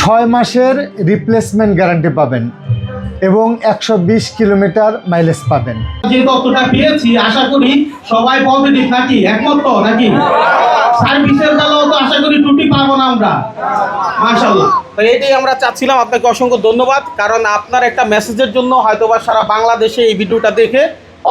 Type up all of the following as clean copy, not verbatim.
6 মাসের replacement guarantee পাবেন এবং 120 কিলোমিটার মাইলেজ পাবেন। যে তথ্যটা পেয়েছি আশা করি সবাই পজিটিভ নাকি একমত তো নাকি? সার্ভিসের বেলাও তো আশা করি ত্রুটি পাবো না আমরা, মাশাআল্লাহ। তো এটাই আমরা চাচ্ছিলাম। আপনাকে অসংখ্য ধন্যবাদ, কারণ আপনার একটা মেসেজের জন্য হয়তোবা সারা বাংলাদেশে এই ভিডিওটা দেখে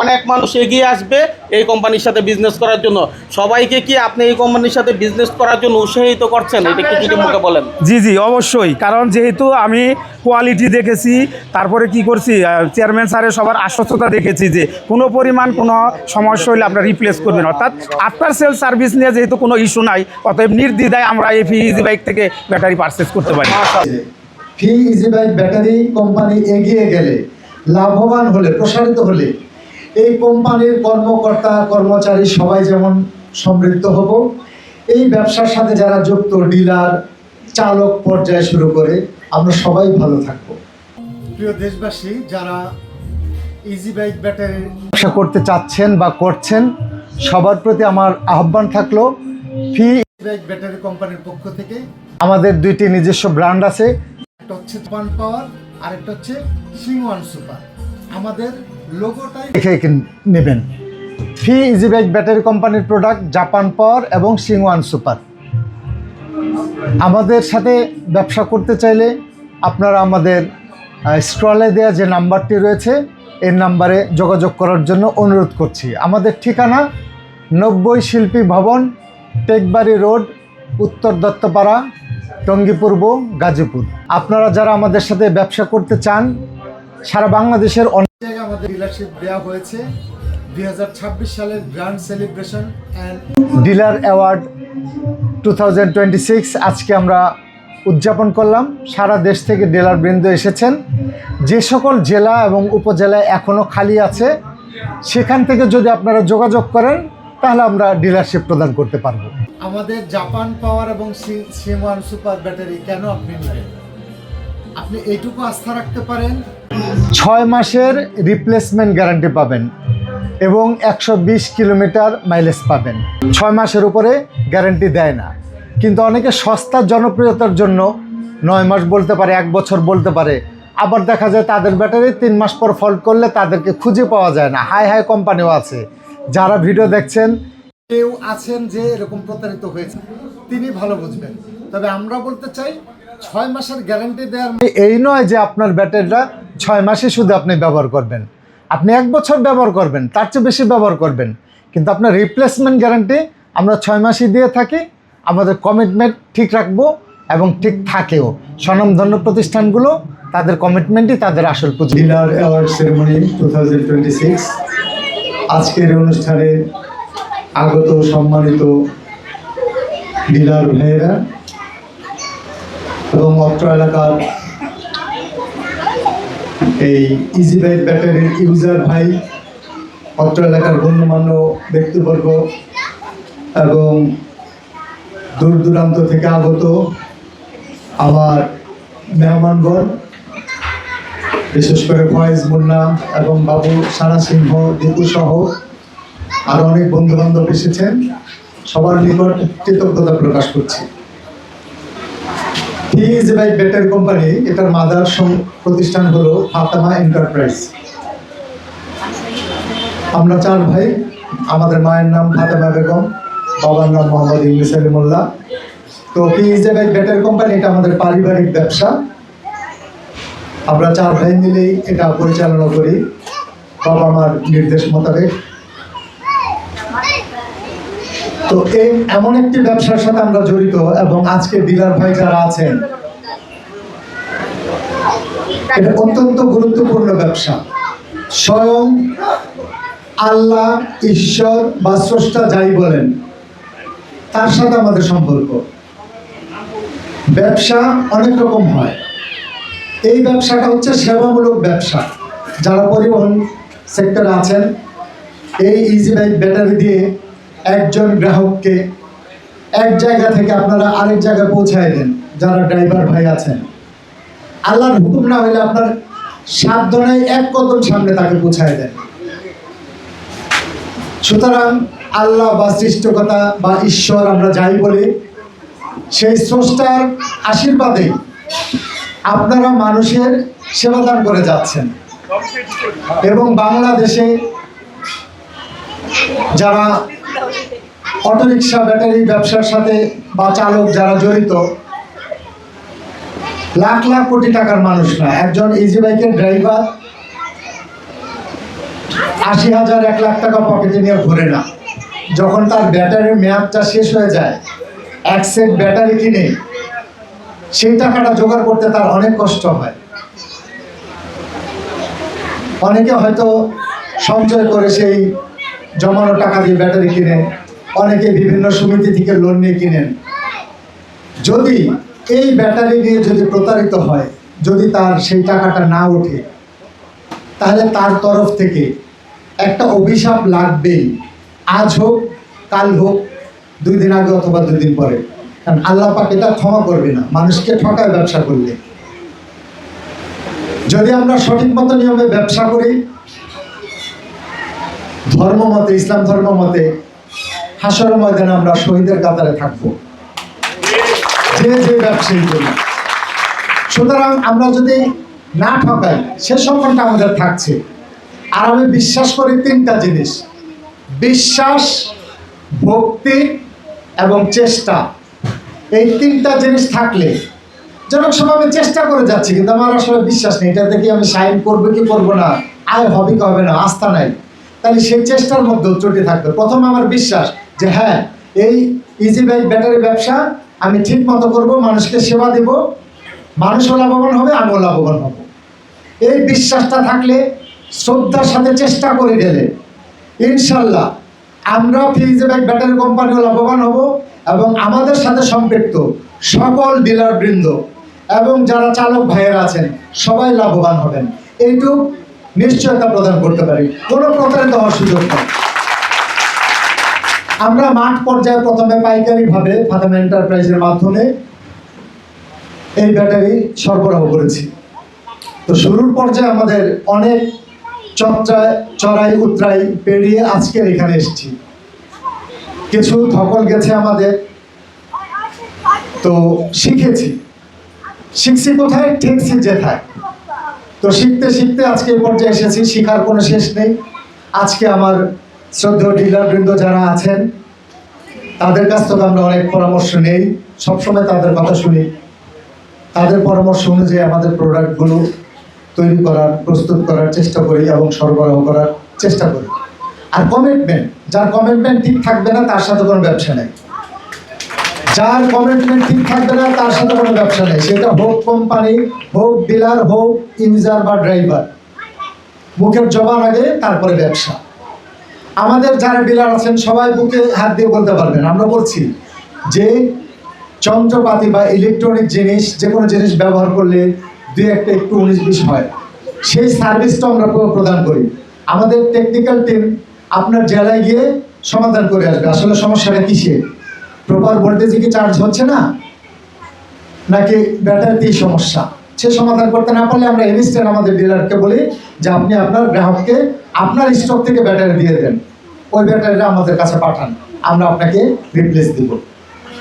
অনেক মানুষ এগিয়ে আসবে এই কোম্পানির সাথে বিজনেস করার জন্য। সবাইকে কি আপনি এই কোম্পানির সাথে বিজনেস করার জন্য উৎসাহিত করছেন? এটা কি যদি মুখে বলেন। জি অবশ্যই, কারণ যেহেতু আমি কোয়ালিটি দেখেছি, তারপরে কি করছি চেয়ারম্যান স্যারের সবার আশ্বস্ততা দেখেছি যে কোনো পরিমাণ কোনো সমস্যা হলে আপনারা রিপ্লেস করবেন, অর্থাৎ আফটার সেল সার্ভিস নিয়ে যেহেতু কোনো ইস্যু নাই, অতএব নির্দ্বিধায় আমরা এই ফি ইজি বাইক থেকে ব্যাটারি পারচেজ করতে পারি। ফি ইজি বাইক ব্যাটারি কোম্পানি এগিয়ে গেলে, লাভবান হলে, প্রসারিত হলে এই কোম্পানির কর্মকর্তা কর্মচারী সবাই যেমন সমৃদ্ধ হব, এই ব্যবসার সাথে যারা যুক্ত ডিলার চালক পর্যায়ে শুরু করে আমরা সবাই ভালো থাকবো। প্রিয় দেশবাসী, যারা ইজি বাইক ব্যাটারি ব্যবসা করতে চাচ্ছেন বা করছেন, সবার প্রতি আমার আহ্বান থাকলো ফি ইজি বাইক ব্যাটারি কোম্পানির পক্ষ থেকে আমাদের দুইটি নিজস্ব ব্র্যান্ড আছে, একটা হচ্ছে জাপান পাওয়ার আর একটা হচ্ছে সিংওয়ান সুপার। আমাদের লোগোটাই দেখে নেবেন। ফি ইজি বাইক ব্যাটারি কোম্পানির প্রোডাক্ট জাপান পাওয়ার এবং সিংওয়ান সুপার। আমাদের সাথে ব্যবসা করতে চাইলে আপনারা আমাদের স্ক্রলে দেওয়া যে নাম্বারটি রয়েছে এই নাম্বারে যোগাযোগ করার জন্য অনুরোধ করছি। আমাদের ঠিকানা 90 শিল্পী ভবন, টেকবাড়ি রোড, উত্তর দত্তপাড়া, টঙ্গী পূর্ব, গাজীপুর। আপনারা যারা আমাদের সাথে ব্যবসা করতে চান, সারা বাংলাদেশের অনেক জায়গায় আমাদের ডিলারশিপ দেওয়া হয়েছে। 2026 সালের grand celebration and dealer award 2026 আজকে আমরা উদযাপন করলাম। সারা দেশ থেকে ডিলারবৃন্দ এসেছেন। যে সকল জেলা এবং উপজেলায় এখনও খালি আছে, সেখান থেকে যদি আপনারা যোগাযোগ করেন তাহলে আমরা ডিলারশিপ প্রদান করতে পারবো। আমাদের জাপান পাওয়ার এবং সিংওয়ান সুপার ব্যাটারি কেন আপনি নেবেন? আপনি এইটুকু আস্থা রাখতে পারেন, 6 মাসের রিপ্লেসমেন্ট গ্যারান্টি পাবেন এবং 120 কিলোমিটার মাইলেজ পাবেন। 6 মাসের উপরে গ্যারান্টি দেয় না, কিন্তু অনেকে সস্তার জনপ্রিয়তার জন্য 9 মাস বলতে পারে, 1 বছর বলতে পারে। আবার দেখা যায় তাদের ব্যাটারি 3 মাস পর ফল্ট করলে তাদেরকে খুঁজে পাওয়া যায় না। হাই কোম্পানিও আছে। যারা ভিডিও দেখছেন, কেউ আছেন যে এরকম প্রতারিত হয়েছে, তিনি ভালো বুঝবেন। তবে আমরা বলতে চাই 6 মাসের গ্যারান্টি দেওয়ার এই নয় যে আপনার ব্যাটারিটা 6 মাসে শুধু আপনি ব্যবহার করবেন। আপনি 1 বছর ব্যবহার করবেন, তার চেয়ে বেশি ব্যবহার করবেন, কিন্তু আপনার রিপ্লেসমেন্ট গ্যারান্টি আমরা 6 মাসই দিয়ে থাকি। আমাদের কমিটমেন্ট ঠিক রাখবো এবং ঠিক থাকেও। স্বনামধন্য প্রতিষ্ঠানগুলো তাদের কমিটমেন্টই তাদের আসল পুঁজি। ডিলার অ্যাওয়ার্ড সেরেমনি 2026 আজকের অনুষ্ঠানে আগত সম্মানিত ডিলার ভাইয়েরা এবং অত্র এলাকার এই ইজি বাইক ব্যাটারির ইউজার ভাই, অত্র এলাকার গণ্যমান্য ব্যক্তিবর্গ এবং দূর দূরান্ত থেকে আগত আমার মেহমানগণ, বিশেষ করে ফয়েজ মুন্না এবং বাবু সারা সিংহ, দীপু সহ আরও অনেক বন্ধুবান্ধব এসেছেন। সবার নিকট কৃতজ্ঞতা প্রকাশ করছি। ফি ইজি বাইক ব্যাটারি কোম্পানি, এটার মাদার প্রতিষ্ঠান হলো ফাতেমা এন্টারপ্রাইজ। আমরা 4 ভাই। আমাদের মায়ের নাম ফাতেমা বেগম, বাবার নাম মোহাম্মদ ইউনুস আলী মোল্লা। তো ফি ইজি বাইক ব্যাটারি কোম্পানি এটা আমাদের পারিবারিক ব্যবসা। আমরা 4 ভাই মিলেই এটা পরিচালনা করি বাবা মার নির্দেশ মোতাবেক। তো এই এমন একটি ব্যবসার সাথে আমরা জড়িত, এবং আজকে ডিলার ভাই যারা আছেন, এটা অত্যন্ত গুরুত্বপূর্ণ ব্যবসা। স্বয়ং আল্লাহ, ঈশ্বর বা স্রষ্টা যাই বলেন, তার সাথে আমাদের সম্পর্ক। ব্যবসা অনেক রকম হয়। এই ব্যবসাটা হচ্ছে সেবামূলক ব্যবসা। যারা পরিবহন সেক্টরে আছেন, এই ইজি বাইক ব্যাটারি দিয়ে একজন গ্রাহককে এক জায়গা থেকে আপনারা আরেক জায়গায় পৌঁছায় দেন। যারা ড্রাইভার ভাই আছেন, আল্লাহর হুকুম না হলে আপনার সাবধানে 1 কদম সামনে তাকে পৌঁছায় দেন। সুতরাং আল্লাহ বা সৃষ্টিকর্তা বা ঈশ্বর আমরা যাই বলি, সেই স্রষ্টার আশীর্বাদে আপনারা মানুষের সেবাদান করে যাচ্ছেন এবং বাংলাদেশে যারা অটোরিকশা ব্যাটারি ব্যবসার সাথে বা চালক যারা জড়িত, লাখ লাখ কোটি টাকার মানুষ না, একজন ইজি বাইকের ড্রাইভার ৮০,০০০ ১ লাখ টাকা পকেটে নিয়ে ঘোরে না। যখন তার ব্যাটারির মেয়াদটা শেষ হয়ে যায়, এক সেট ব্যাটারি কিনে সেই টাকাটা জোগাড় করতে তার অনেক কষ্ট হয়। অনেকে হয়তো সঞ্চয় করে সেই জমানো টাকা দিয়ে ব্যাটারি কিনে, অনেকে বিভিন্ন সমিতি থেকে লোন নিয়ে কিনেন। যদি এই ব্যাটারি নিয়ে যদি প্রতারিত হয়, যদি তার সেই টাকাটা না ওঠে, তাহলে তার তরফ থেকে একটা অভিশাপ লাগবেই, আজ হোক কাল হোক, 2 দিন আগে অথবা 2 দিন পরে। কারণ আল্লাহ পাক এটা ক্ষমা করবে না মানুষকে ঠকায় ব্যবসা করলে। যদি আমরা সঠিক মতো নিয়মে ব্যবসা করি, ধর্ম মতে, ইসলাম ধর্ম মতে, হাসর ময়দানে আমরা শহীদের কাতারে থাকবো, যে যে ব্যবসায়ী করি। সুতরাং আমরা যদি না ঠকাই, সে সম্মানটা আমাদের থাকছে। আর আমি বিশ্বাস করি 3টা জিনিস: বিশ্বাস, ভক্তি এবং চেষ্টা। এই 3টা জিনিস থাকলে, যেমন সময় আমি চেষ্টা করে যাচ্ছি কিন্তু আমার আসলে বিশ্বাস নেই, এটা দেখি আমি সাইন করবো কি করবো না, আয় হবে কি হবে না, আস্থা নাই, তাহলে সেই চেষ্টার মধ্যেও ত্রুটি থাকবে। প্রথমে আমার বিশ্বাস যে হ্যাঁ, এই ইজি বাইক ব্যাটারি ব্যবসা আমি ঠিক মতো করবো, মানুষকে সেবা দেব, মানুষও লাভবান হবে, আমিও লাভবান হব। এই বিশ্বাসটা থাকলে, শ্রদ্ধার সাথে চেষ্টা করে গেলে ইনশাল্লাহ আমরা ইজি বাইক ব্যাটারি কোম্পানিও লাভবান হব এবং আমাদের সাথে সম্পৃক্ত সকল ডিলার বৃন্দ এবং যারা চালক ভাইয়েরা আছেন সবাই লাভবান হবেন। এইটুকু নিশ্চয়তা প্রদান করতে পারি, কোনো প্রতারিত হওয়ার সুযোগ নেই। আমরা মাঠ পর্যায়ে প্রথমে পাইকারিভাবে ফাতেমা এন্টারপ্রাইজের মাধ্যমে এই ব্যাটারি সরবরাহ করেছি। তো শুরুর পর্যায়ে আমাদের অনেক চড়াই উতরাই পেরিয়ে আজকের এখানে এসেছি। কিছু ধকল গেছে আমাদের, তো শিখছি কোথায়, ঠিকছি যেথায়। তো শিখতে শিখতে আজকে এই পর্যায়ে এসেছি, শিখার কোনো শেষ নেই। আজকে আমার শ্রদ্ধেয় ডিলারবৃন্দ যারা আছেন তাদের কাছ থেকে আমরা অনেক পরামর্শ নেই, সবসময় তাদের কথা শুনি, তাদের পরামর্শ অনুযায়ী আমাদের প্রোডাক্টগুলো তৈরি করার, প্রস্তুত করার চেষ্টা করি এবং সরবরাহ করার চেষ্টা করি। আর কমিটমেন্ট, যার কমিটমেন্ট ঠিক থাকবে না তার সাথে কোনো ব্যবসা নেই, যার কমিটমেন্ট ঠিক থাকবে না তার সাথে কোনো ব্যবসা নেই, সেটা হোক কোম্পানি, হোক ডিলার, হোক ইউজার বা ড্রাইভার। মুখের জবান আগে, তারপরে ব্যবসা। আমাদের যারা ডিলার আছেন সবাই বুকে হাত দিয়ে বলতে পারবেন, আমরা বলছি যে যন্ত্রপাতি বা ইলেকট্রনিক জিনিস, যে কোনো জিনিস ব্যবহার করলে 2-1টা একটু 19-20 হয়, সেই সার্ভিসটা আমরা প্রদান করি। আমাদের টেকনিক্যাল টিম আপনার জেলায় গিয়ে সমাধান করে আসবে আসলে সমস্যাটা কিসে, প্রপার ভোল্টেজে কি চার্জ হচ্ছে না, নাকি ব্যাটারিতেই সমস্যা। সে সমাধান করতে না পারলে আমরা ইনস্ট্যান্ট আমাদের ডিলারকে বলি যে আপনি আপনার গ্রাহককে আপনার স্টক থেকে ব্যাটারি দিয়ে দেন, ওই ব্যাটারিটা আমাদের কাছে পাঠান, আমরা আপনাকে রিপ্লেস দিব।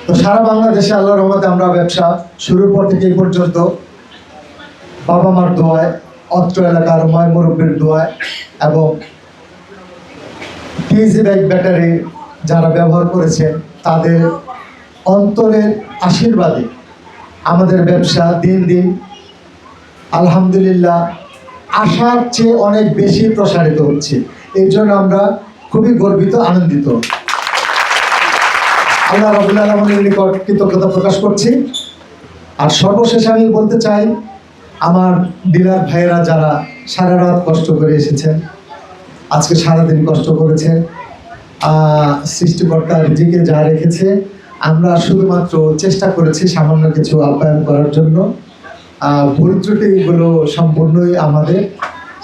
তো সারা বাংলাদেশে আল্লাহর রহমতে আমরা ব্যবসা শুরুর পর থেকে এই পর্যন্ত বাবা মার দোয়ায়, অত্র এলাকার ময় মুরব্বীর দোয়ায় এবং ইজি বাইক ব্যাটারি যারা ব্যবহার করেছেন তাদের অন্তরের আশীর্বাদে আমাদের ব্যবসা দিন দিন আলহামদুলিল্লাহ আশার চেয়ে অনেক বেশি প্রসারিত হচ্ছে। এর জন্য আমরা খুবই গর্বিত, আনন্দিত। আল্লাহ রাব্বুল আলামিনের নিকট কৃতজ্ঞতা প্রকাশ করছি। আর সর্বশেষ আমি বলতে চাই, আমার ডিলার ভাইয়েরা যারা সারা রাত কষ্ট করে এসেছেন, আজকে সারাদিন কষ্ট করেছেন, সৃষ্টিকর্তা রিজিকে যা রেখেছে আমরা শুধুমাত্র চেষ্টা করেছি সামান্য কিছু আপ্যায়ন করার জন্য। ভুল ত্রুটিগুলো সম্পূর্ণই আমাদের,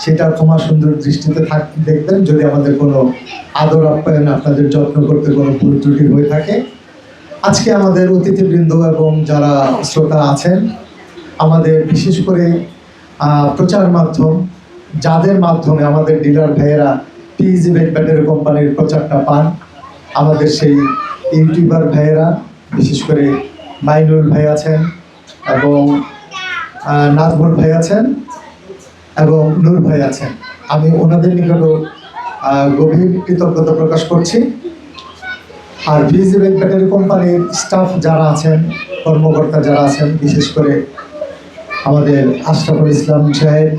সেটা ক্ষমা সুন্দর দৃষ্টিতে দেখবেন যদি আমাদের কোনো আদর আপ্যায়ন, আপনাদের যত্ন করতে কোনো ভুল ত্রুটি হয়ে থাকে। আজকে আমাদের অতিথিবৃন্দ এবং যারা শ্রোতা আছেন, আমাদের বিশেষ করে প্রচার মাধ্যম, যাদের মাধ্যমে আমাদের ডিলার ভাইয়েরা ইজি বাইক ব্যাটারি কোম্পানির প্রচারটা পান, আমাদের সেই ইউটিউবার ভাইয়েরা, বিশেষ করে মাইনুল ভাই আছেন এবং নাজমুল ভাই আছেন এবং নূর ভাই আছেন। আমি ওনাদের নিকটও গভীর কৃতজ্ঞতা প্রকাশ করছি। আর ভিএসজি ব্যাংক ব্যাটারি কোম্পানির স্টাফ যারা আছেন, কর্মকর্তা যারা আছেন, বিশেষ করে আমাদের আশরাফুল ইসলাম সাহেব,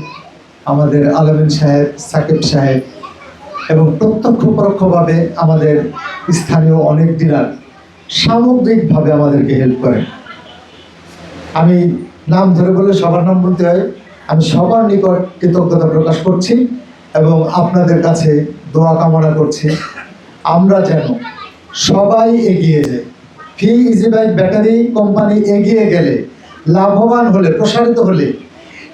আমাদের আলমিন সাহেব, সাকিব সাহেব এবং প্রত্যক্ষ পরোক্ষভাবে আমাদের স্থানীয় অনেক ডিলার সামগ্রিকভাবে আমাদেরকে হেল্প করেন। আমি নাম ধরে বলে সবার নাম বলতে হয়। আমি সবার নিকট কৃতজ্ঞতা প্রকাশ করছি এবং আপনাদের কাছে দোয়া কামনা করছি আমরা যেন সবাই এগিয়ে যাই। ভিএসজি ব্যাংক ব্যাটারি কোম্পানি এগিয়ে গেলে, লাভবান হলে, প্রসারিত হলে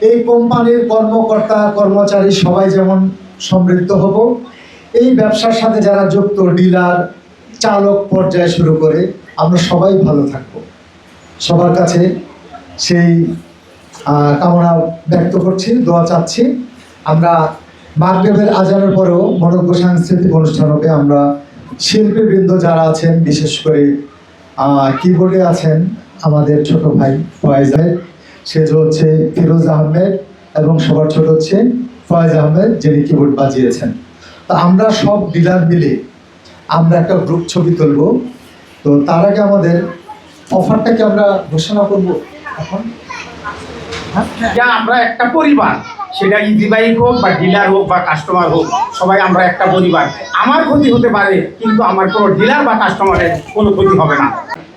এই কোম্পানির কর্মকর্তা কর্মচারী সবাই যেমন সমৃদ্ধ হব, এই ব্যবসার সাথে যারা যুক্ত ডিলার, চালক পর্যায়ে শুরু করে আমরা সবাই ভালো থাকব। সবার কাছে সেই কামনা ব্যক্ত করছি, দোয়া চাচ্ছি। আমরা মাগরিবের আজানের পরেও মনোজ্ঞ সাংস্কৃতিক অনুষ্ঠান হবে। আমরা শিল্পীবৃন্দ যারা আছেন, বিশেষ করে কিবোর্ডে আছেন আমাদের ছোট ভাই ফয়েজ আহমেদ, সে হচ্ছে ফিরোজ আহমেদ, এবং সবার ছোট হচ্ছে ফয়েজ আহমেদ, যিনি কিবোর্ড বাজিয়েছেন। তো আমরা সব ডিলার মিলে আমরা একটা গ্রুপ ছবি তুলব। তো তার আগে আমাদের অফারটাকে আমরা ঘোষণা করব এখন। আমরা একটা পরিবার, সেটা ইজি বাইক হোক বা ডিলার হোক বা কাস্টমার হোক, সবাই আমরা একটা পরিবার। আমার ক্ষতি হতে পারে, কিন্তু আমার কোনো ডিলার বা কাস্টমারের কোনো ক্ষতি হবে না।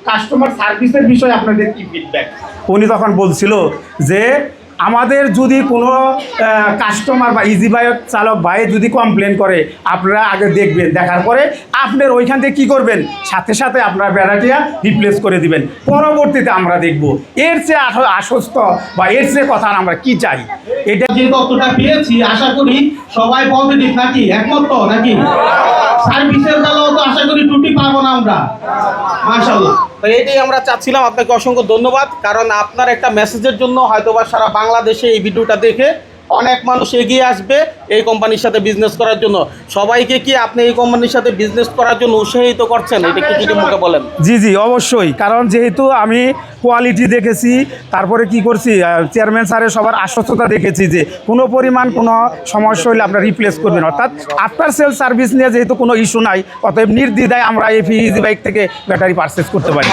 কাস্টমার সার্ভিসের বিষয়ে আপনাদের কি ফিডব্যাক? উনি তখন বলছিল যে আমাদের যদি কোনো কাস্টমার বা ইজি বাইক চালক ভাই যদি কমপ্লেন করে, আপনারা আগে দেখবেন, দেখার পরে আপনার ওইখান থেকে কী করবেন, সাথে সাথে আপনারা ব্যাটারিটা রিপ্লেস করে দিবেন। পরবর্তীতে আমরা দেখব এর চেয়ে আশ্বস্ত বা এর চেয়ে কথা আমরা কি চাই। এটা যে তথ্যটা পেয়েছি, আশা করি সবাই পজিটিভ নাকি, একমত তো নাকি? সার্ভিসের বেলাও তো আশা করি ত্রুটি পাবো না আমরা, মাশাআল্লাহ। তো এটাই আমরা চাচ্ছিলাম। আপনাকে অসংখ্য ধন্যবাদ, কারণ আপনার একটা মেসেজের জন্য হয়তোবা সারা বাংলাদেশে এই ভিডিওটা দেখে অনেক মানুষ এগিয়ে আসবে এই কোম্পানির সাথে বিজনেস করার জন্য। সবাইকে কি আপনি এই কোম্পানির সাথে বিজনেস করার জন্য উৎসাহিত করছেন? এটা কি যদি মুখে বলেন। জি জি, অবশ্যই। কারণ যেহেতু আমি কোয়ালিটি দেখেছি, তারপরে কি করছি, চেয়ারম্যান স্যারের সবার আশ্বস্ততা দেখেছি যে কোনো পরিমাণ কোনো সমস্যা হলে আপনারা রিপ্লেস করবেন। অর্থাৎ আফটার সেল সার্ভিস নিয়ে যেহেতু কোনো ইস্যু নাই, অতএব নির্দ্বিধায় আমরা এই ভিএসজি বাইক থেকে ব্যাটারি পারচেস করতে পারি।